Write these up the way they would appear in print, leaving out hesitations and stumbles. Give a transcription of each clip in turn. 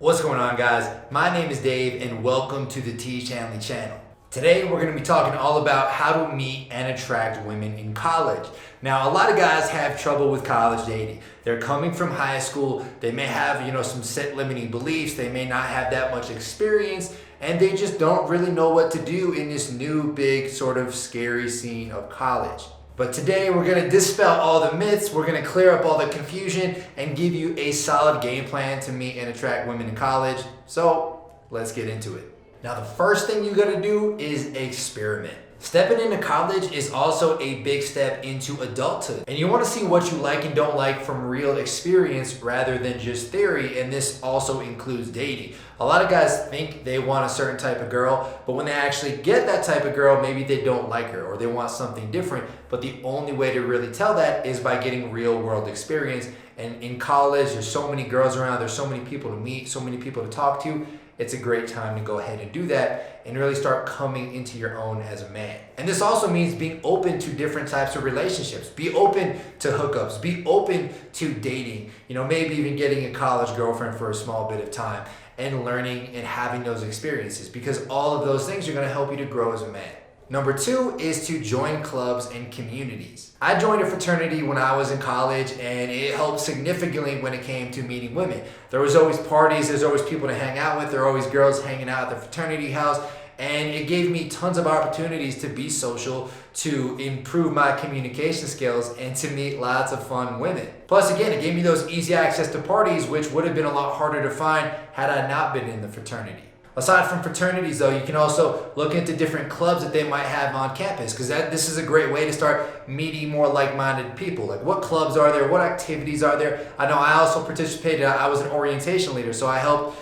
What's going on, guys? My name is Dave and welcome to the T Shanley channel. Today we're going to be talking all about how to meet and attract women in college. Now, a lot of guys have trouble with college dating. They're coming from high school, they may have some set limiting beliefs, they may not have that much experience, and they just don't really know what to do in this new big sort of scary scene of college. But today we're going to dispel all the myths, we're going to clear up all the confusion, and give you a solid game plan to meet and attract women in college. So let's get into it. Now, the first thing you got to do is experiment. Stepping into college is also a big step into adulthood. And you want to see what you like and don't like from real experience rather than just theory, and this also includes dating. A lot of guys think they want a certain type of girl, but when they actually get that type of girl, maybe they don't like her or they want something different. But the only way to really tell that is by getting real world experience. And in college, there's so many girls around, there's so many people to meet, so many people to talk to. It's a great time to go ahead and do that and really start coming into your own as a man. And this also means being open to different types of relationships. Be open to hookups. Be open to dating. Maybe even getting a college girlfriend for a small bit of time and learning and having those experiences, because all of those things are going to help you to grow as a man. Number 2 is to join clubs and communities. I joined a fraternity when I was in college, and it helped significantly when it came to meeting women. There was always parties, there's always people to hang out with, there are always girls hanging out at the fraternity house, and it gave me tons of opportunities to be social, to improve my communication skills, and to meet lots of fun women. Plus, again, it gave me those easy access to parties, which would have been a lot harder to find had I not been in the fraternity. Aside from fraternities, though, you can also look into different clubs that they might have on campus, because this is a great way to start meeting more like-minded people. Like, what clubs are there? What activities are there? I know I also participated. I was an orientation leader, so I helped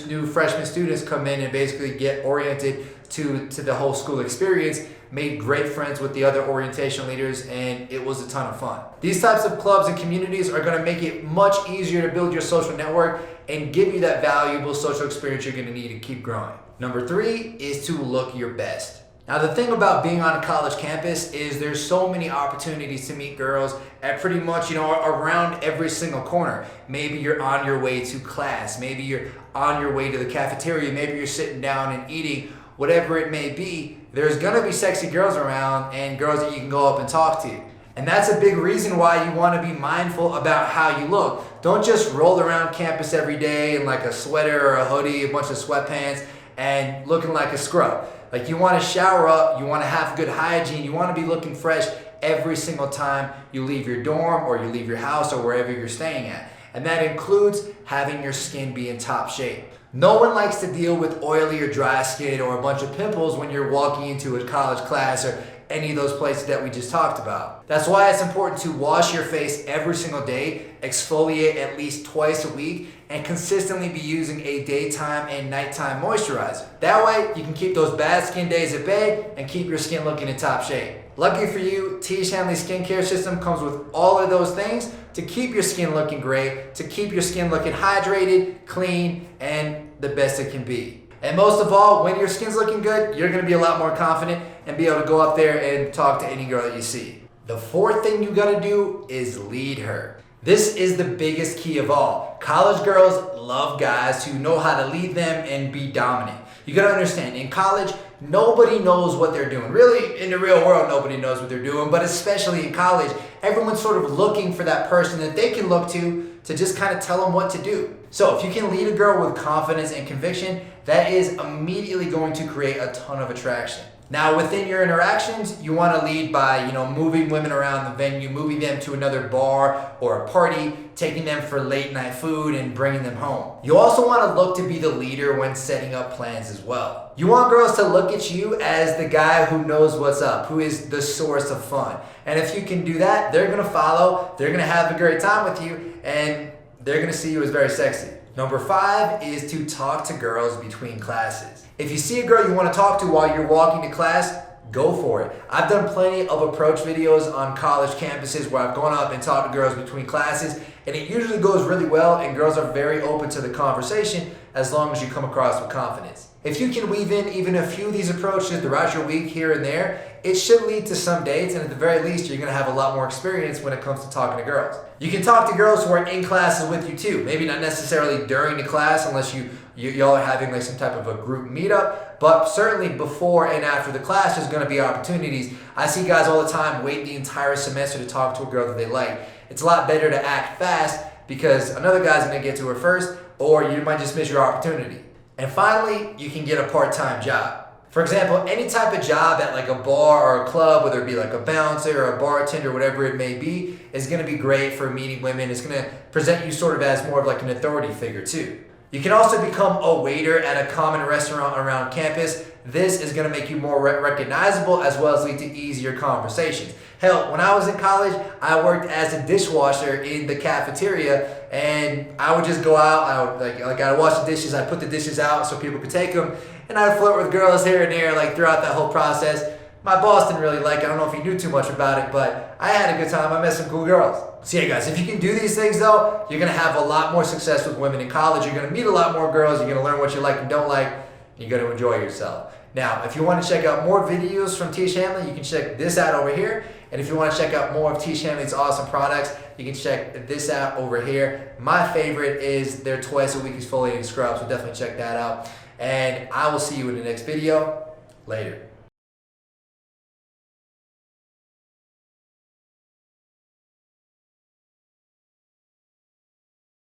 new freshman students come in and basically get oriented to the whole school experience. Made great friends with the other orientation leaders, and it was a ton of fun. These types of clubs and communities are going to make it much easier to build your social network and give you that valuable social experience you're going to need to keep growing. Number 3 is to look your best. Now, the thing about being on a college campus is there's so many opportunities to meet girls at pretty much, around every single corner. Maybe you're on your way to class. Maybe you're on your way to the cafeteria. Maybe you're sitting down and eating. Whatever it may be, there's gonna be sexy girls around and girls that you can go up and talk to. And that's a big reason why you wanna be mindful about how you look. Don't just roll around campus every day in like a sweater or a hoodie, a bunch of sweatpants, and looking like a scrub. Like, you wanna shower up, you wanna have good hygiene, you wanna be looking fresh every single time you leave your dorm or you leave your house or wherever you're staying at. And that includes having your skin be in top shape. No one likes to deal with oily or dry skin or a bunch of pimples when you're walking into a college class or any of those places that we just talked about. That's why it's important to wash your face every single day, exfoliate at least twice a week, and consistently be using a daytime and nighttime moisturizer. That way, you can keep those bad skin days at bay and keep your skin looking in top shape. Lucky for you, T Shanley skincare system comes with all of those things to keep your skin looking great, to keep your skin looking hydrated, clean, and the best it can be. And most of all, when your skin's looking good, you're gonna be a lot more confident and be able to go up there and talk to any girl that you see. The 4th thing you gotta do is lead her. This is the biggest key of all. College girls love guys who know how to lead them and be dominant. You gotta understand, in college, nobody knows what they're doing. Really, in the real world, nobody knows what they're doing, but especially in college, everyone's sort of looking for that person that they can look to just kind of tell them what to do. So if you can lead a girl with confidence and conviction, that is immediately going to create a ton of attraction. Now, within your interactions, you want to lead by, moving women around the venue, moving them to another bar or a party, taking them for late night food and bringing them home. You also want to look to be the leader when setting up plans as well. You want girls to look at you as the guy who knows what's up, who is the source of fun. And if you can do that, they're going to follow, they're going to have a great time with you, and they're going to see you as very sexy. Number 5 is to talk to girls between classes. If you see a girl you want to talk to while you're walking to class, go for it. I've done plenty of approach videos on college campuses where I've gone up and talked to girls between classes, and it usually goes really well, and girls are very open to the conversation as long as you come across with confidence. If you can weave in even a few of these approaches throughout your week here and there, it should lead to some dates, and at the very least, you're gonna have a lot more experience when it comes to talking to girls. You can talk to girls who are in classes with you too. Maybe not necessarily during the class unless y'all are having like some type of a group meetup, but certainly before and after the class, there's gonna be opportunities. I see guys all the time wait the entire semester to talk to a girl that they like. It's a lot better to act fast because another guy's gonna get to her first, or you might just miss your opportunity. And finally, you can get a part-time job. For example, any type of job at like a bar or a club, whether it be like a bouncer or a bartender, whatever it may be, is gonna be great for meeting women. It's gonna present you sort of as more of like an authority figure too. You can also become a waiter at a common restaurant around campus. This is gonna make you more recognizable as well as lead to easier conversations. Hell, when I was in college, I worked as a dishwasher in the cafeteria, and I would just go out, I'd wash the dishes, I'd put the dishes out so people could take them, and I'd flirt with girls here and there like throughout that whole process. My boss didn't really like it. I don't know if he knew too much about it, but I had a good time. I met some cool girls. So yeah, guys, if you can do these things though, you're gonna have a lot more success with women in college. You're gonna meet a lot more girls. You're gonna learn what you like and don't like. You're gonna enjoy yourself. Now, if you want to check out more videos from T. Shanley, you can check this out over here. And if you want to check out more of T. Shanley's awesome products, you can check this out over here. My favorite is their twice a week exfoliating scrub, so definitely check that out. And I will see you in the next video. Later.